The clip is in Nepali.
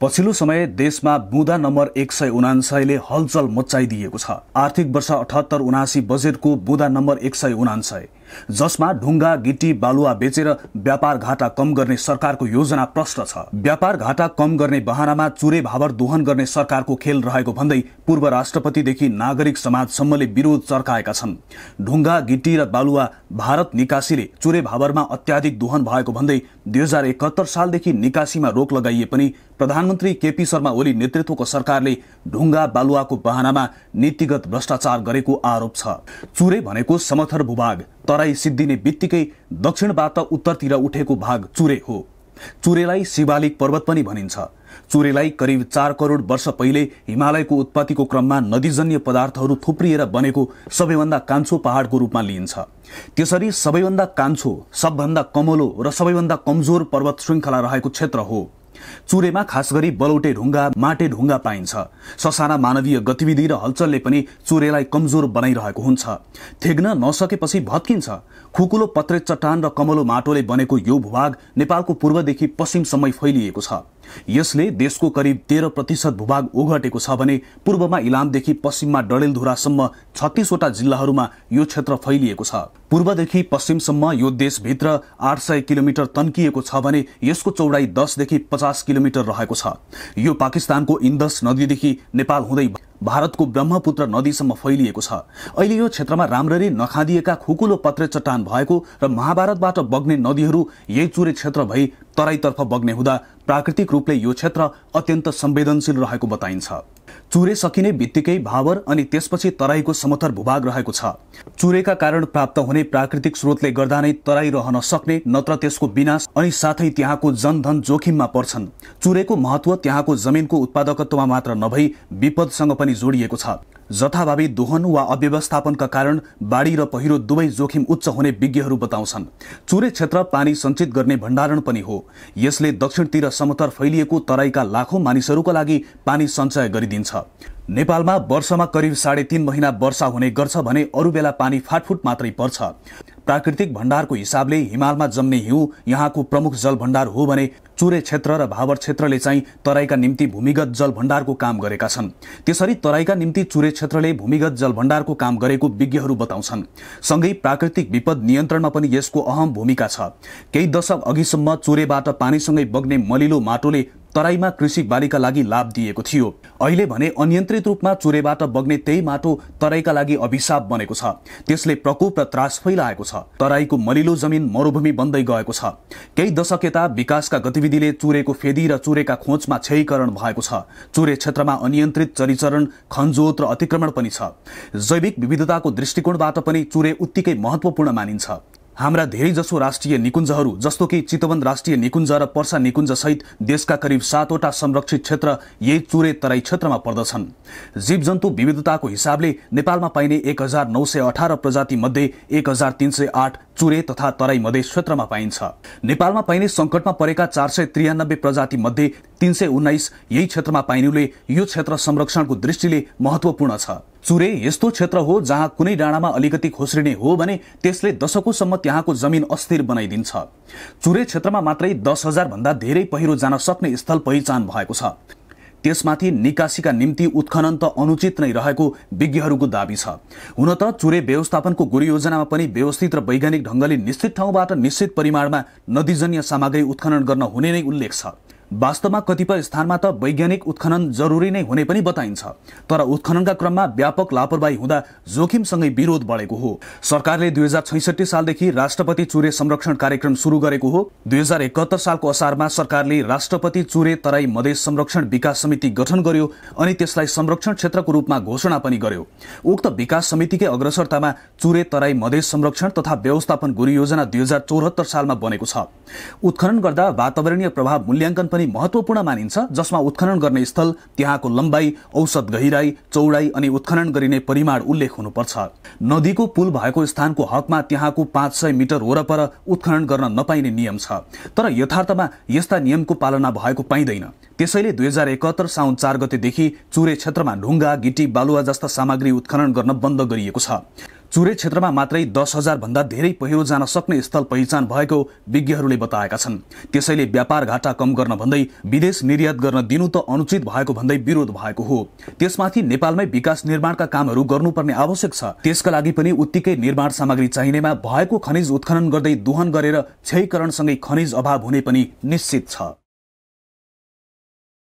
पछिल्लो समय देशमा बुँदा नम्बर 179 ले हलचल मच्चाइदिएको छ। आर्थिक वर्ष 78-79 बजेटको बुँदा नम्बर 179 जसमा ढुङ्गा गिटी बालुवा बेचेर व्यापार घाटा कम गर्ने सरकारको योजना प्रष्ट छ। व्यापार घाटा कम गर्ने बहानामा चुरे भावर दोहन गर्ने सरकारको खेल रहेको भन्दै पूर्व राष्ट्रपतिदेखि नागरिक समाजसम्मले विरोध चर्काएका छन्। ढुङ्गा गिटी र बालुवा भारत निकासीले चुरे भावरमा अत्याधिक दोहन भएको भन्दै 2071 सालदेखि निकासीमा रोक लगाइए पनि प्रधानमन्त्री केपी शर्मा ओली नेतृत्वको सरकारले ढुङ्गा बालुवाको बहानामा नीतिगत भ्रष्टाचार गरेको आरोप छ। चुरे भनेको समथर भूभाग, तराई सिद्धिने बित्तिकै दक्षिणबाट उत्तरतिर उठेको भाग चुरे हो। चुरेलाई शिवालिक पर्वत पनि भनिन्छ। चुरेलाई करिब 4 करोड वर्ष पहिले हिमालयको उत्पत्तिको क्रममा नदीजन्य पदार्थहरू थुप्रिएर बनेको सबैभन्दा कान्छो पहाडको रूपमा लिइन्छ। त्यसरी सबैभन्दा कान्छो, सबभन्दा कमलो र सबैभन्दा कमजोर पर्वत श्रृङ्खला रहेको क्षेत्र हो। चुरेमा खास गरी बलौटे ढुङ्गा, माटे ढुङ्गा पाइन्छ। ससाना मानवीय गतिविधि र हलचलले पनि चुरेलाई कमजोर बनाइरहेको हुन्छ। थेग्न नसकेपछि भत्किन्छ। खुकुलो पत्रे चट्टान र कमलो माटोले बनेको यो भूभाग नेपालको पूर्वदेखि पश्चिमसम्मै फैलिएको छ। यसले देशको करिब 13% भूभाग ओगटेको छ भने पूर्वमा इलामदेखि पश्चिममा डडेलधुरासम्म 36 वटा जिल्लाहरूमा यो क्षेत्र फैलिएको छ। पूर्वदेखि पश्चिमसम्म यो देशभित्र 800 किलोमिटर तन्किएको छ भने यसको चौडाई 10 देखि 50 किलोमिटर रहेको छ। यो पाकिस्तानको इन्दस नदीदेखि नेपाल हुँदै भारतको ब्रह्मपुत्र नदीसम्म फैलिएको छ। अहिले यो क्षेत्रमा राम्ररी नखादिएका खुकुलो पत्रे चट्टान भएको र महाभारतबाट बग्ने नदीहरू यही चुरे क्षेत्र भई तराईतर्फ बग्ने हुँदा प्राकृतिक रूपले यो क्षेत्र अत्यन्त संवेदनशील रहेको बताइन्छ। चुरे सकिने बित्तिकै भावर अनि त्यसपछि तराईको समथर भूभाग रहेको छ। चुरेका कारण प्राप्त हुने प्राकृतिक स्रोतले गर्दा नै तराई रहन सक्ने, नत्र त्यसको विनाश अनि साथै त्यहाँको जनधन जोखिममा पर्छन्। चुरेको महत्व त्यहाँको जमिनको उत्पादकत्वमा मात्र नभई विपदसँग पनि जोडिएको छ। जथाभावी दोहन वा अव्यवस्थापनका कारण बाढी र पहिरो दुवै जोखिम उच्च हुने विज्ञहरू बताउँछन्। चुरे क्षेत्र पानी सञ्चित गर्ने भण्डारण पनि हो। यसले दक्षिणतिर समथर फैलिएको तराईका लाखौं मानिसहरूका लागि पानी सञ्चय गरिदिन्छ। नेपालमा वर्षमा करिब 3.5 महिना वर्षा हुने गर्छ भने अरू बेला पानी फाटफुट मात्रै पर्छ। प्राकृतिक भण्डारको हिसाबले हिमालमा जम्ने हिउँ यहाँको प्रमुख जल भण्डार हो भने चुरे क्षेत्र र भावर क्षेत्रले चाहिँ तराईका निम्ति भूमिगत जल भण्डारको काम गरेका छन्। त्यसरी तराईका निम्ति चुरे क्षेत्रले भूमिगत जल भण्डारको काम गरेको विज्ञहरू बताउँछन्। सँगै प्राकृतिक विपद नियन्त्रणमा पनि यसको अहम भूमिका छ। केही दशक अघिसम्म चुरेबाट पानीसँगै बग्ने मलिलो माटोले तराईमा कृषि बालीका लागि लाभ दिएको थियो। अहिले भने अनियन्त्रित रूपमा चुरेबाट बग्ने त्यही माटो तराईका लागि अभिशाप बनेको छ। त्यसले प्रकोप र त्रास फैलाएको छ। तराईको मलिलो जमिन मरुभूमि बन्दै गएको छ। केही दशक यता विकासका गतिविधिले चुरेको फेदी र चुरेका खोजमा क्षयीकरण भएको छ। चुरे क्षेत्रमा अनियन्त्रित चरीचरण, खनजोत र अतिक्रमण पनि छ। जैविक विविधताको दृष्टिकोणबाट पनि चुरे उत्तिकै महत्वपूर्ण मानिन्छ। हाम्रा धेरैजसो राष्ट्रिय निकुञ्जहरू जस्तो कि चितवन राष्ट्रिय निकुञ्ज र पर्सा निकुञ्ज सहित देशका करिब 7 वटा संरक्षित क्षेत्र यही चुरे तराई क्षेत्रमा पर्दछन्। जीवजन्तु विविधताको हिसाबले नेपालमा पाइने 1918 प्रजाति मध्ये 1308 चुरे तथा तराई मधेस क्षेत्रमा पाइन्छ। नेपालमा पाइने संकटमा परेका 493 प्रजाति मध्ये 319 यही क्षेत्रमा पाइनुले यो क्षेत्र संरक्षणको दृष्टिले महत्वपूर्ण छ। चुरे यस्तो क्षेत्र हो जहाँ कुनै डाँडामा अलिकति खोस्रिने हो भने त्यसले दशकौंसम्म त्यहाँको जमिन अस्थिर बनाइदिन्छ। चुरे क्षेत्रमा मात्रै 10,000 भन्दा धेरै पहिरो जान सक्ने स्थल पहिचान भएको छ। त्यसमाथि निकासीका निम्ति उत्खनन त अनुचित नै रहेको विज्ञहरूको दाबी छ। हुन त चुरे व्यवस्थापनको गुरुयोजनामा पनि व्यवस्थित र वैज्ञानिक ढंगले निश्चित ठाउँबाट निश्चित परिमाणमा नदीजन्य सामग्री उत्खनन गर्न हुने नै उल्लेख छ। वास्तवमा कतिपय स्थानमा त वैज्ञानिक उत्खनन जरुरी नै हुने पनि बताइन्छ। तर उत्खननका क्रममा व्यापक लापरवाही हुँदा जोखिमसँगै विरोध बढेको हो। सरकारले 2066 सालदेखि राष्ट्रपति चुरे संरक्षण कार्यक्रम सुरु गरेको हो। 2071 सालको असारमा सरकारले राष्ट्रपति चुरे तराई मधेस संरक्षण विकास समिति गठन गर्यो अनि त्यसलाई संरक्षण क्षेत्रको रूपमा घोषणा पनि गर्यो। उक्त विकास समितिकै अग्रसरतामा चुरे तराई मधेस संरक्षण तथा व्यवस्थापन गुरुयोजना 2074 सालमा बनेको छ। उत्खनन गर्दा वातावरणीय प्रभाव मूल्याङ्कन पनि महत्वपूर्ण मानिन्छ, जसमा उत्खनन गर्ने स्थल, त्यहाँको लम्बाई, औसत गहिराई, चौडाई अनि उत्खनन गरिने परिमाण उल्लेख हुनुपर्छ। नदीको पुल भएको स्थानको हकमा त्यहाँको 500 मिटर वरपर उत्खनन गर्न नपाइने नियम छ। तर यथार्थमा यस्ता नियमको पालना भएको पाइँदैन। त्यसैले 2071 साउन 4 गतेदेखि चुरे क्षेत्रमा ढुङ्गा, गिटी, बालुवा जस्ता सामग्री उत्खनन गर्न बन्द गरिएको छ। चुरे क्षेत्रमा मात्रै 10,000 भन्दा धेरै पहिरो जान सक्ने स्थल पहिचान भएको विज्ञहरूले बताएका छन्। त्यसैले व्यापार घाटा कम गर्न भन्दै विदेश निर्यात गर्न दिनु त अनुचित भएको भन्दै विरोध भएको हो। त्यसमाथि नेपालमै विकास निर्माणका कामहरू गर्नुपर्ने आवश्यक छ। त्यसका लागि पनि उत्तिकै निर्माण सामग्री चाहिनेमा भएको खनिज उत्खनन गर्दै दोहन गरेर क्षयीकरणसँगै खनिज अभाव हुने पनि निश्चित छ।